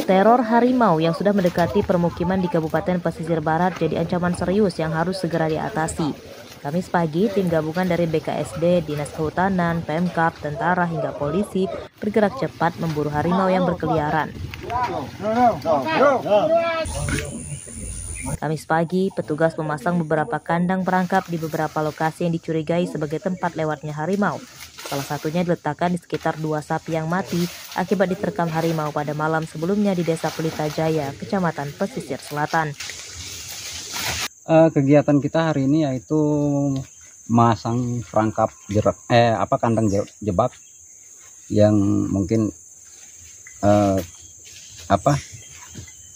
Teror harimau yang sudah mendekati permukiman di Kabupaten Pesisir Barat jadi ancaman serius yang harus segera diatasi. Kamis pagi, tim gabungan dari BKSD, Dinas Kehutanan, Pemkab, tentara hingga polisi bergerak cepat memburu harimau yang berkeliaran. Kamis pagi, petugas memasang beberapa kandang perangkap di beberapa lokasi yang dicurigai sebagai tempat lewatnya harimau. Salah satunya diletakkan di sekitar 2 sapi yang mati akibat diterkam harimau pada malam sebelumnya di Desa Pelita Jaya, Kecamatan Pesisir Selatan. Kegiatan kita hari ini yaitu masang perangkap kandang jebak yang mungkin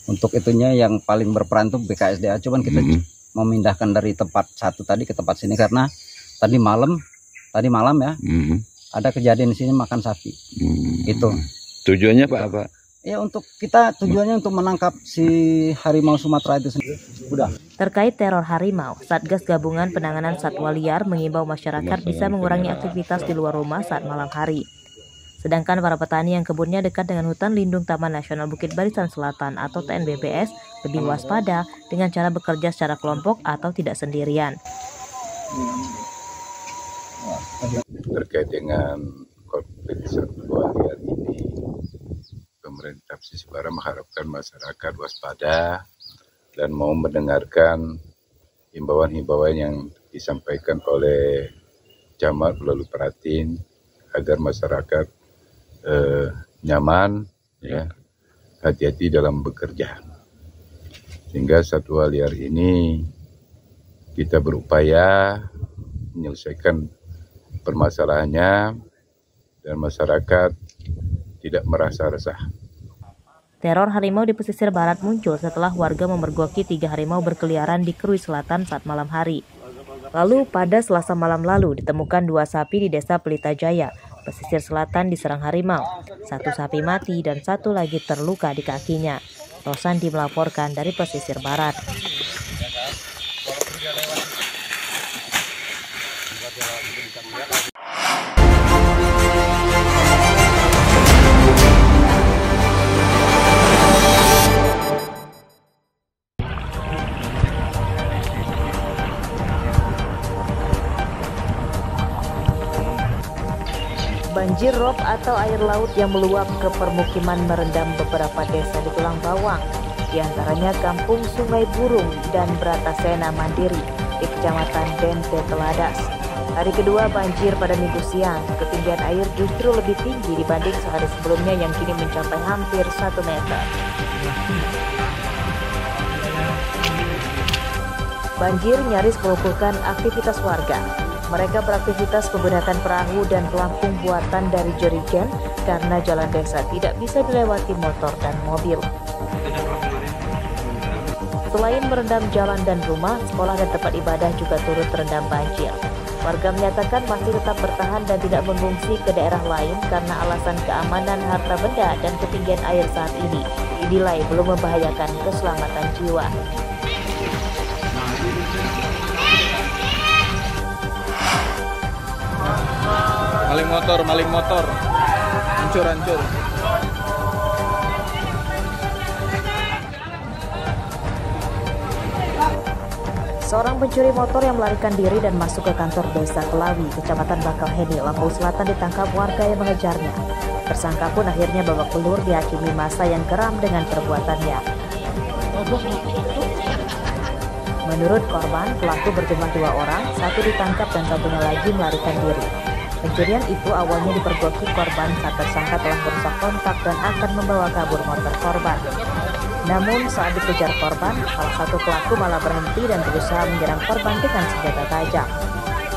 untuk itunya yang paling berperan tuh BKSDA. Cuman kita memindahkan dari tempat satu tadi ke tempat sini karena tadi malam ya ada kejadian di sini makan sapi. Itu tujuannya apa? Ya tujuannya untuk menangkap si harimau Sumatera itu sendiri. Terkait teror harimau, Satgas Gabungan Penanganan Satwa Liar mengimbau masyarakat bisa mengurangi aktivitas di luar rumah saat malam hari. Sedangkan para petani yang kebunnya dekat dengan hutan lindung Taman Nasional Bukit Barisan Selatan atau TNBBS lebih waspada dengan cara bekerja secara kelompok atau tidak sendirian. Terkait dengan konflik satwa liar ini, pemerintah Pesisir Barat mengharapkan masyarakat waspada dan mau mendengarkan himbauan-himbauan yang disampaikan oleh Camat melalui Peratin agar masyarakat nyaman, ya, hati-hati dalam bekerja. Sehingga satwa liar ini kita berupaya menyelesaikan permasalahannya dan masyarakat tidak merasa resah. Teror harimau di pesisir barat muncul setelah warga memergoki 3 harimau berkeliaran di Krui Selatan saat malam hari. Lalu pada Selasa malam lalu ditemukan 2 sapi di Desa Pelita Jaya, pesisir selatan diserang harimau. 1 sapi mati dan 1 lagi terluka di kakinya. Rosandi melaporkan dari pesisir barat. Banjir rob atau air laut yang meluap ke permukiman merendam beberapa desa di Tulang Bawang, di antaranya Kampung Sungai Burung dan Bratasena Mandiri di Kecamatan Bente Teladas. Hari kedua banjir pada Minggu siang, ketinggian air justru lebih tinggi dibanding sehari sebelumnya yang kini mencapai hampir 1 meter. Banjir nyaris melumpuhkan aktivitas warga. Mereka beraktivitas menggunakan perahu dan pelampung buatan dari jerigen karena jalan desa tidak bisa dilewati motor dan mobil. Selain merendam jalan dan rumah, sekolah dan tempat ibadah juga turut terendam banjir. Warga menyatakan masih tetap bertahan dan tidak mengungsi ke daerah lain karena alasan keamanan harta benda dan ketinggian air saat ini dinilai belum membahayakan keselamatan jiwa. Maling motor, hancur. Seorang pencuri motor yang melarikan diri dan masuk ke kantor desa Kelawi, Kecamatan Bakauheni, Lampung Selatan ditangkap warga yang mengejarnya. Tersangka pun akhirnya babak belur dihakimi massa yang geram dengan perbuatannya. Menurut korban, pelaku berjumlah 2 orang, 1 ditangkap dan 1-nya lagi melarikan diri. Pencurian itu awalnya dipergoki korban saat tersangka telah merusak kontak dan akan membawa kabur motor korban. Namun saat dikejar korban, salah satu pelaku malah berhenti dan berusaha menyerang korban dengan senjata tajam.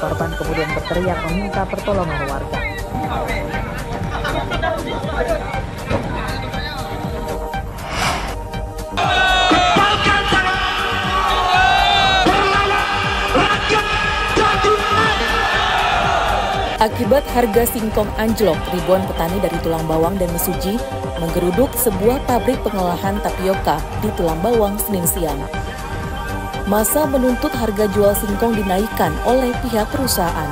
Korban kemudian berteriak meminta pertolongan warga. Akibat harga singkong anjlok, ribuan petani dari Tulang Bawang dan Mesuji menggeruduk sebuah pabrik pengolahan tapioka di Tulang Bawang Senin siang. Massa menuntut harga jual singkong dinaikkan oleh pihak perusahaan.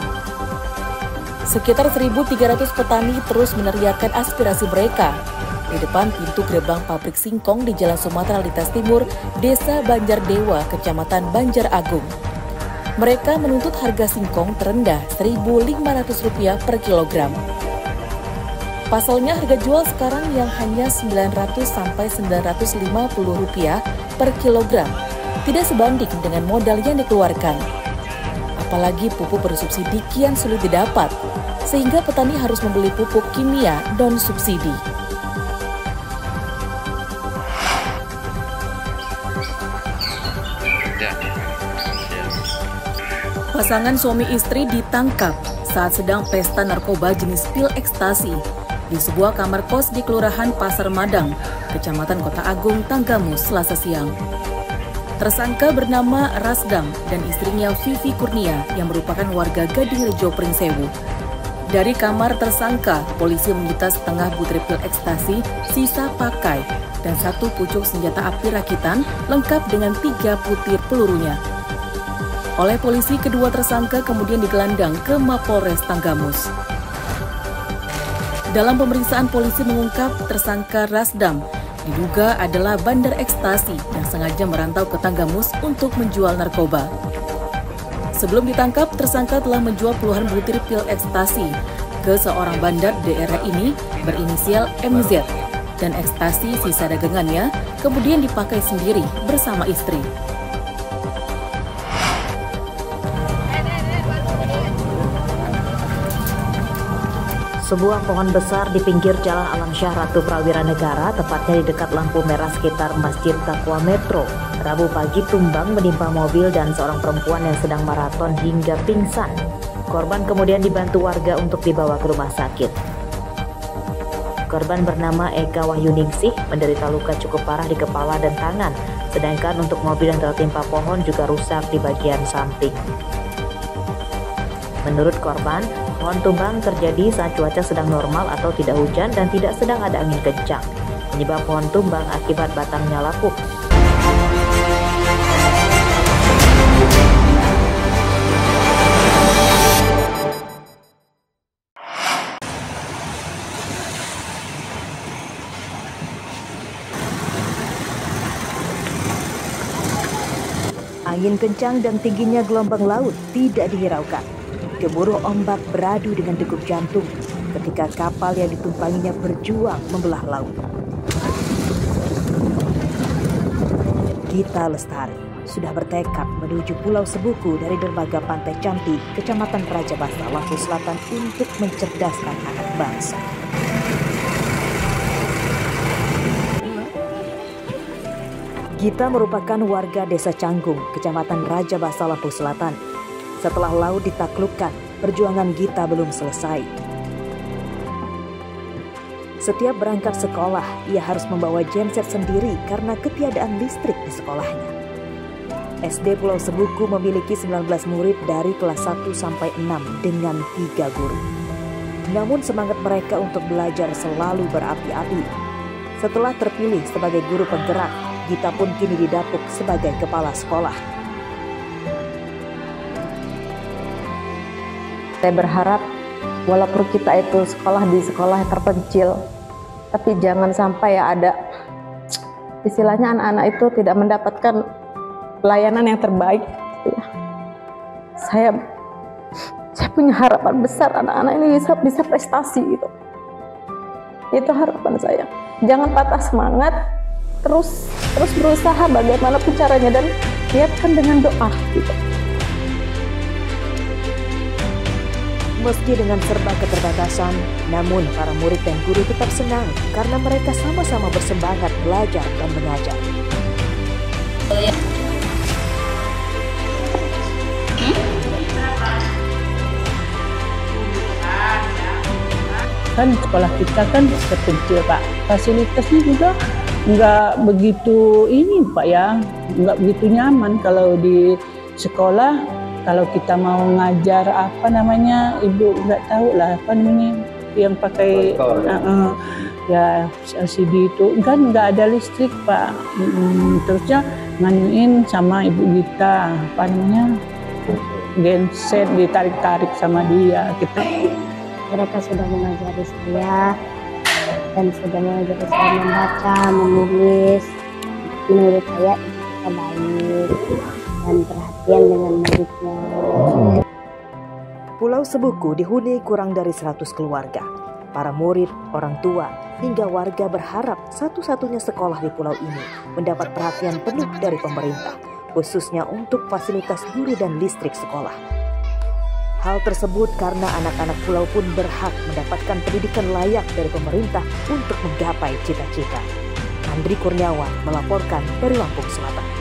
Sekitar 1.300 petani terus meneriakkan aspirasi mereka di depan pintu gerbang pabrik singkong di Jalan Sumatera Lintas Timur, Desa Banjardewa, Kecamatan Banjar Agung. Mereka menuntut harga singkong terendah Rp1.500 per kilogram. Pasalnya harga jual sekarang yang hanya Rp900 sampai Rp950 per kilogram tidak sebanding dengan modal yang dikeluarkan. Apalagi pupuk bersubsidi kian sulit didapat, sehingga petani harus membeli pupuk kimia non-subsidi. Pasangan suami istri ditangkap saat sedang pesta narkoba jenis pil ekstasi di sebuah kamar kos di Kelurahan Pasar Madang, Kecamatan Kota Agung, Tanggamus, Selasa siang. Tersangka bernama Rasdam dan istrinya Vivi Kurnia yang merupakan warga Gadingrejo, Pringsewu. Dari kamar tersangka, polisi menyita setengah butir pil ekstasi, sisa pakai, dan 1 pucuk senjata api rakitan lengkap dengan 3 butir pelurunya. Oleh polisi, kedua tersangka kemudian digelandang ke Mapolres Tanggamus. Dalam pemeriksaan, polisi mengungkap tersangka Rasdam diduga adalah bandar ekstasi yang sengaja merantau ke Tanggamus untuk menjual narkoba. Sebelum ditangkap, tersangka telah menjual puluhan butir pil ekstasi ke seorang bandar daerah ini berinisial MZ, dan ekstasi sisa dagangannya kemudian dipakai sendiri bersama istri. Sebuah pohon besar di pinggir Jalan Alam Syah Ratu Prawira Negara, tepatnya di dekat lampu merah sekitar Masjid Taqwa Metro, Rabu pagi tumbang menimpa mobil dan seorang perempuan yang sedang maraton hingga pingsan. Korban kemudian dibantu warga untuk dibawa ke rumah sakit. Korban bernama Eka Wahyuningsih menderita luka cukup parah di kepala dan tangan, sedangkan untuk mobil yang tertimpa pohon juga rusak di bagian samping. Menurut korban, pohon tumbang terjadi saat cuaca sedang normal atau tidak hujan dan tidak sedang ada angin kencang. Penyebab pohon tumbang akibat batangnya lapuk. Angin kencang dan tingginya gelombang laut tidak dihiraukan. Gemuruh ombak beradu dengan degup jantung ketika kapal yang ditumpanginya berjuang membelah laut. Gita Lestari sudah bertekad menuju Pulau Sebuku dari dermaga Pantai Cantik, Kecamatan Rajabasa, Lampung Selatan untuk mencerdaskan anak bangsa. Gita merupakan warga Desa Canggung, Kecamatan Rajabasa, Lampung Selatan. Setelah laut ditaklukkan, perjuangan Gita belum selesai. Setiap berangkat sekolah, ia harus membawa genset sendiri karena ketiadaan listrik di sekolahnya. SD Pulau Sebuku memiliki 19 murid dari kelas 1 sampai 6 dengan 3 guru. Namun semangat mereka untuk belajar selalu berapi-api. Setelah terpilih sebagai guru penggerak, Gita pun kini didapuk sebagai kepala sekolah. Saya berharap walaupun kita itu sekolah di sekolah terpencil, tapi jangan sampai ada istilahnya anak-anak itu tidak mendapatkan pelayanan yang terbaik. Saya punya harapan besar anak-anak ini bisa prestasi gitu. Itu harapan saya. Jangan patah semangat, terus berusaha bagaimanapun caranya dan niatkan dengan doa gitu. Meski dengan serba keterbatasan, namun para murid dan guru tetap senang karena mereka sama-sama bersemangat belajar dan mengajar. Kan sekolah kita kan terpencil Pak, fasilitasnya juga nggak begitu ini Pak ya, nggak begitu nyaman kalau di sekolah. Kalau kita mau ngajar apa namanya, ibu nggak tahu lah apa namanya yang pakai ya LCD itu kan nggak ada listrik Pak. Terusnya nganuin sama ibu kita apa namanya genset ditarik-tarik sama dia kita. Mereka sudah mengajari saya dan sudah mengajari saya membaca, menulis. Menurut saya itu baik dan perhatian dengan muridnya. Pulau Sebuku dihuni kurang dari 100 keluarga. Para murid, orang tua, hingga warga berharap satu-satunya sekolah di pulau ini mendapat perhatian penuh dari pemerintah, khususnya untuk fasilitas guru dan listrik sekolah. Hal tersebut karena anak-anak pulau pun berhak mendapatkan pendidikan layak dari pemerintah untuk menggapai cita-cita. Andri Kurniawan melaporkan dari Lampung Selatan.